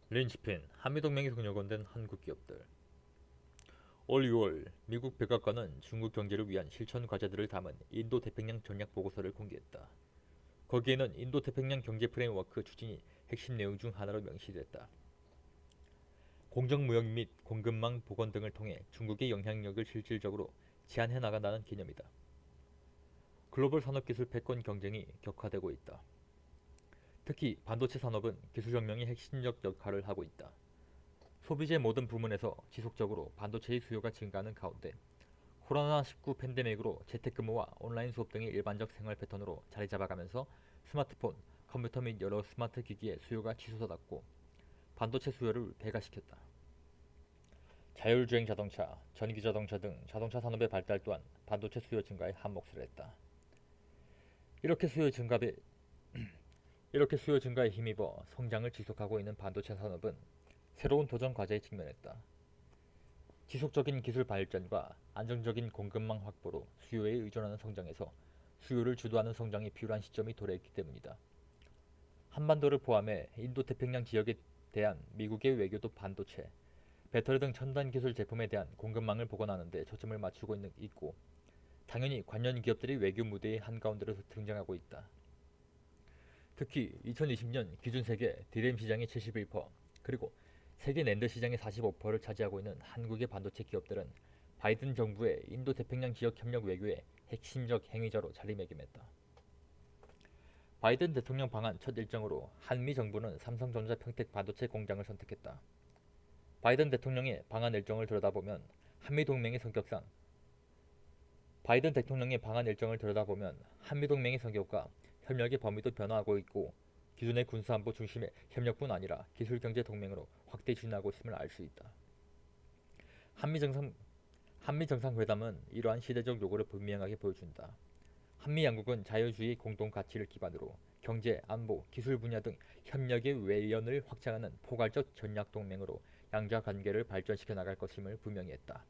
린치핀, 한미동맹이 동력원된 한국 기업들. 올 6월 미국 백악관은 중국 경제를 위한 실천 과제들을 담은 인도태평양 전략 보고서를 공개했다. 거기에는 인도태평양 경제 프레임워크 추진이 핵심 내용 중 하나로 명시됐다. 공정무역 및 공급망 복원 등을 통해 중국의 영향력을 실질적으로 제한해 나간다는 개념이다. 글로벌 산업기술 패권 경쟁이 격화되고 있다. 특히 반도체 산업은 기술혁명의 핵심적 역할을 하고 있다. 소비재 모든 부문에서 지속적으로 반도체의 수요가 증가하는 가운데 코로나19 팬데믹으로 재택근무와 온라인 수업 등의 일반적 생활 패턴으로 자리 잡아가면서 스마트폰, 컴퓨터 및 여러 스마트 기기의 수요가 치솟아났고 반도체 수요를 배가시켰다. 자율주행 자동차, 전기자동차 등 자동차 산업의 발달 또한 반도체 수요 증가에 한몫을 했다. 이렇게 수요 증가에 힘입어 성장을 지속하고 있는 반도체 산업은 새로운 도전 과제에 직면했다. 지속적인 기술 발전과 안정적인 공급망 확보로 수요에 의존하는 성장에서 수요를 주도하는 성장이 필요한 시점이 도래했기 때문이다. 한반도를 포함해 인도태평양 지역에 대한 미국의 외교도 반도체, 배터리 등 첨단 기술 제품에 대한 공급망을 복원하는 데 초점을 맞추고 있고 당연히 관련 기업들이 외교 무대의 한가운데로 등장하고 있다. 특히 2020년 기준 세계 디램 시장의 71%, 그리고 세계 낸드 시장의 45%를 차지하고 있는 한국의 반도체 기업들은 바이든 정부의 인도태평양 지역 협력 외교의 핵심적 행위자로 자리매김했다. 바이든 대통령 방한 첫 일정으로 한미 정부는 삼성전자 평택 반도체 공장을 선택했다. 바이든 대통령의 방한 일정을 들여다보면 한미동맹의 성격상 한미동맹의 성격과 협력의 범위도 변화하고 있고 기존의 군사안보 중심의 협력뿐 아니라 기술경제 동맹으로 확대 진화하고 있음을 알 수 있다. 한미정상회담은 이러한 시대적 요구를 분명하게 보여준다. 한미 양국은 자유주의 공동 가치를 기반으로 경제, 안보, 기술 분야 등 협력의 외연을 확장하는 포괄적 전략 동맹으로 양자 관계를 발전시켜 나갈 것임을 분명히 했다.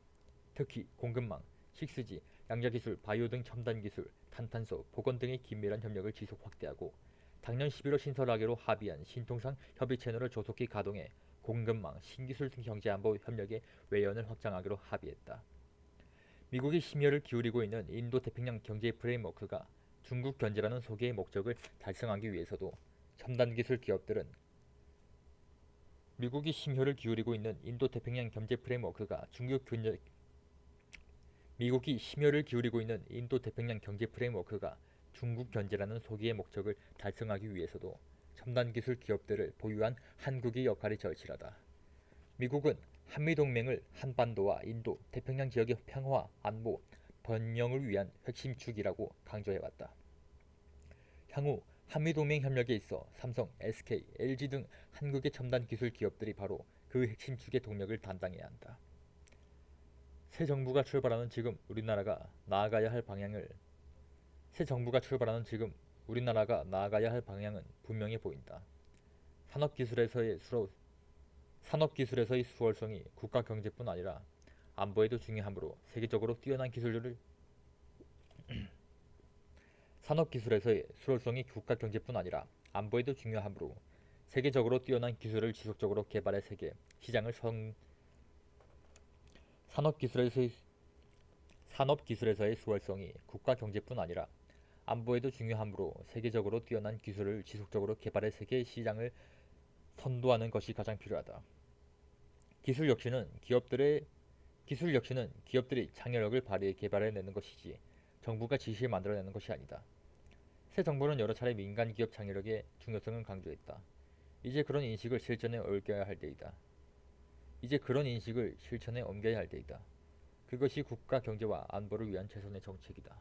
특히 공급망, 6G, 양자기술, 바이오 등 첨단 기술, 탄탄소, 보건 등의 긴밀한 협력을 지속 확대하고 작년 11월 신설하기로 합의한 신통상 협의 채널을 조속히 가동해 공급망, 신기술 등 경제안보 협력의 외연을 확장하기로 합의했다. 미국이 심혈을 기울이고 있는 인도태평양 경제 프레임워크가 중국 견제라는 소개의 목적을 달성하기 위해서도 첨단 기술 기업들은 미국이 심혈을 기울이고 있는 인도태평양 경제 프레임워크가 중국 견제라는 소기의 목적을 달성하기 위해서도 첨단 기술 기업들을 보유한 한국의 역할이 절실하다. 미국은 한미동맹을 한반도와 인도, 태평양 지역의 평화, 안보, 번영을 위한 핵심 축이라고 강조해왔다. 향후 한미동맹 협력에 있어 삼성, SK, LG 등 한국의 첨단 기술 기업들이 바로 그 핵심 축의 동력을 담당해야 한다. 새 정부가 출발하는 지금 우리나라가 나아가야 할 방향은 분명해 보인다. 산업기술에서의 수월성이 국가 경제뿐 아니라 안보에도 중요하므로 세계적으로 뛰어난 기술을 지속적으로 개발해 산업기술에서의 수월성이 국가 경제뿐 아니라 안보에도 중요하므로 세계적으로 뛰어난 기술을 지속적으로 개발해 세계 시장을 선도하는 것이 가장 필요하다. 기술 역시는 기업들이 창의력을 발휘해 개발해내는 것이지 정부가 지시해 만들어내는 것이 아니다. 새 정부는 여러 차례 민간 기업 창의력의 중요성을 강조했다. 이제 그런 인식을 실천에 옮겨야 할 때이다. 그것이 국가 경제와 안보를 위한 최선의 정책이다.